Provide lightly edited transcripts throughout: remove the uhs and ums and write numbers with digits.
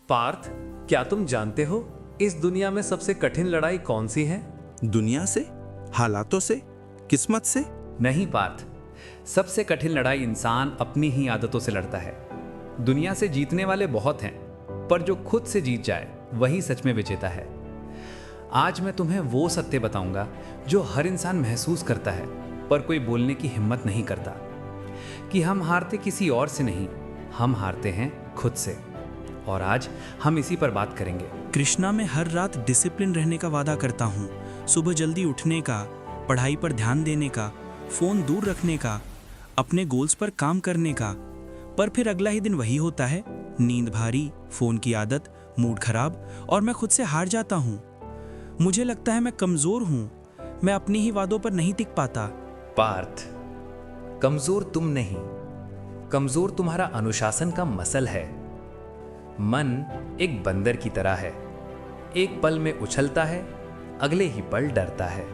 पार्थ, क्या तुम जानते हो इस दुनिया में सबसे कठिन लड़ाई कौन सी है? दुनिया से, हालातों से, किस्मत से? नहीं पार्थ, सबसे कठिन लड़ाई इंसान अपनी ही आदतों से लड़ता है। दुनिया से जीतने वाले बहुत हैं, पर जो खुद से जीत जाए वही सच में विजेता है। आज मैं तुम्हें वो सत्य बताऊंगा जो हर इंसान महसूस करता है, पर कोई बोलने की हिम्मत नहीं करता, कि हम हारते किसी और से नहीं, हम हारते हैं खुद से। और आज हम इसी पर बात करेंगे। कृष्णा, मैं हर रात डिसिप्लिन रहने का वादा करता हूँ, सुबह जल्दी उठने का, पढ़ाई पर ध्यान देने का, फोन दूर रखने का, अपने गोल्स पर काम करने का, पर फिर अगला ही दिन वही होता है, नींद भारी, फोन की आदत, मूड खराब, और मैं खुद से हार जाता हूँ। मुझे लगता है मैं कमजोर हूँ, मैं अपनी ही वादों पर नहीं टिक पाता। पार्थ, कमजोर तुम नहीं, कमजोर तुम्हारा अनुशासन का मसल है। मन एक बंदर की तरह है, एक पल में उछलता है, अगले ही पल डरता है।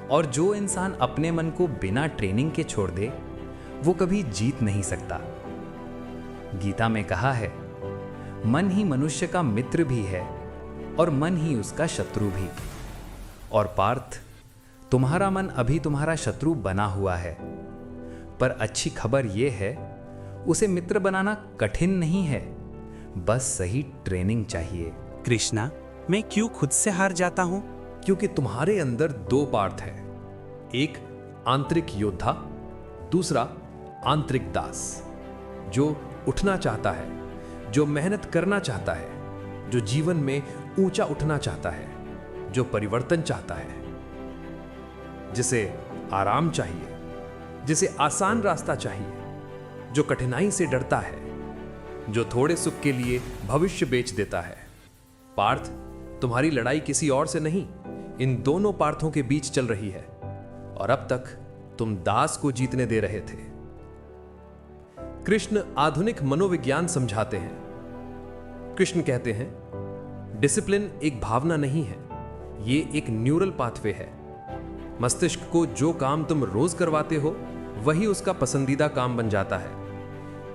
और जो इंसान अपने मन को बिना ट्रेनिंग के छोड़ दे, वो कभी जीत नहीं सकता। गीता में कहा है, मन ही मनुष्य का मित्र भी है और मन ही उसका शत्रु भी। और पार्थ, तुम्हारा मन अभी तुम्हारा शत्रु बना हुआ है, पर अच्छी खबर यह है, उसे मित्र बनाना कठिन नहीं है, बस सही ट्रेनिंग चाहिए। कृष्णा, मैं क्यों खुद से हार जाता हूँ? क्योंकि तुम्हारे अंदर दो पार्थ हैं, एक आंतरिक योद्धा, दूसरा आंतरिक दास, जो उठना चाहता है, जो मेहनत करना चाहता है, जो जीवन में ऊंचा उठना चाहता है, जो परिवर्तन चाहता है, जिसे आराम चाहिए, जिसे आसान रास्ता चाहिए, जो कठिनाई से डरता है, जो थोड़े सुख के लिए भविष्य बेच देता है। पार्थ, तुम्हारी लड़ाई किसी और से नहीं, इन दोनों पार्थों के बीच चल रही है, और अब तक तुम दास को जीतने दे रहे थे। कृष्ण आधुनिक मनोविज्ञान समझाते हैं। कृष्ण कहते हैं, डिसिप्लिन एक भावना नहीं है, ये एक न्यूरल पाथवे है। मस्तिष्क को जो काम तुम रोज करवाते हो, वही उसका पसंदीदा काम बन जाता है।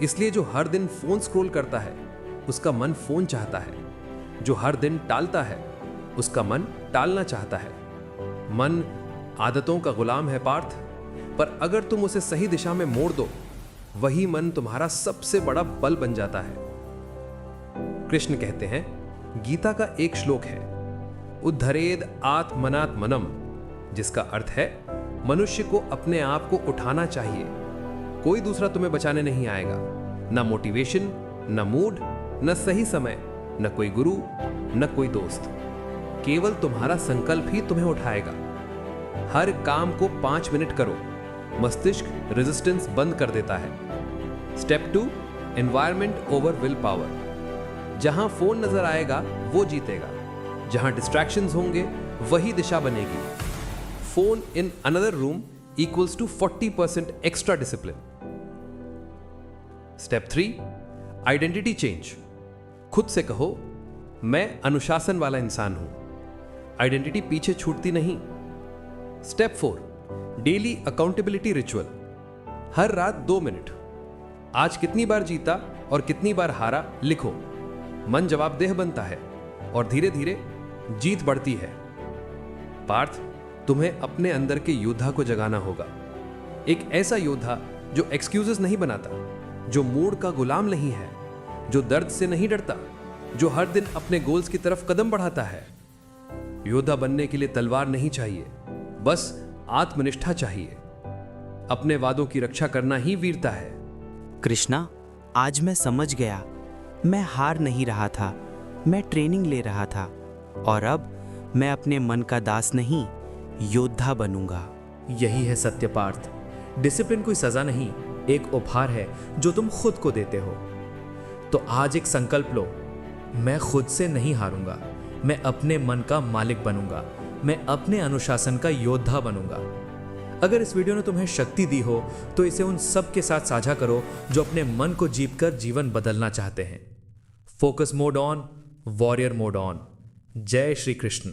इसलिए जो हर दिन फोन स्क्रॉल करता है, उसका मन फोन चाहता है। जो हर दिन टालता है, उसका मन टालना चाहता है। मन आदतों का गुलाम है पार्थ, पर अगर तुम उसे सही दिशा में मोड़ दो, वही मन तुम्हारा सबसे बड़ा बल बन जाता है। कृष्ण कहते हैं, गीता का एक श्लोक है, उद्धरेद आत्मनात्मनम, जिसका अर्थ है मनुष्य को अपने आप को उठाना चाहिए। कोई दूसरा तुम्हें बचाने नहीं आएगा, ना मोटिवेशन, ना मूड, ना सही समय, न कोई गुरु, न कोई दोस्त। केवल तुम्हारा संकल्प ही तुम्हें उठाएगा। हर काम को 5 मिनट करो, मस्तिष्क रेजिस्टेंस बंद कर देता है। Step 2, environment over will power. जहां फोन नजर आएगा वो जीतेगा, जहां डिस्ट्रैक्शंस होंगे वही दिशा बनेगी। Phone in another room equals to 40% extra discipline. Step 3, identity change. खुद से कहो, मैं अनुशासन वाला इंसान हूं। आइडेंटिटी पीछे छूटती नहीं। Step 4, daily accountability ritual. हर रात 2 मिनट, आज कितनी बार जीता और कितनी बार हारा लिखो। मन जवाबदेह बनता है और धीरे धीरे जीत बढ़ती है। पार्थ, तुम्हें अपने अंदर के योद्धा को जगाना होगा। एक ऐसा योद्धा जो एक्सक्यूजेस नहीं बनाता, जो मूड का गुलाम नहीं है, जो दर्द से नहीं डरता, जो हर दिन अपने गोल्स की तरफ कदम बढ़ाता है। योद्धा बनने के लिए तलवार नहीं चाहिए, बस आत्मनिष्ठा चाहिए। अपने वादों की रक्षा करना ही वीरता है। कृष्णा, आज मैं समझ गया, मैं हार नहीं रहा था, मैं ट्रेनिंग ले रहा था, और अब मैं अपने मन का दास नहीं, योद्धा बनूंगा। यही है सत्य पार्थ। डिसिप्लिन कोई सजा नहीं, एक उपहार है जो तुम खुद को देते हो। तो आज एक संकल्प लो, मैं खुद से नहीं हारूंगा, मैं अपने मन का मालिक बनूंगा, मैं अपने अनुशासन का योद्धा बनूंगा। अगर इस वीडियो ने तुम्हें शक्ति दी हो, तो इसे उन सब के साथ साझा करो जो अपने मन को जीतकर जीवन बदलना चाहते हैं। Focus mode on, warrior mode on. जय श्री कृष्ण।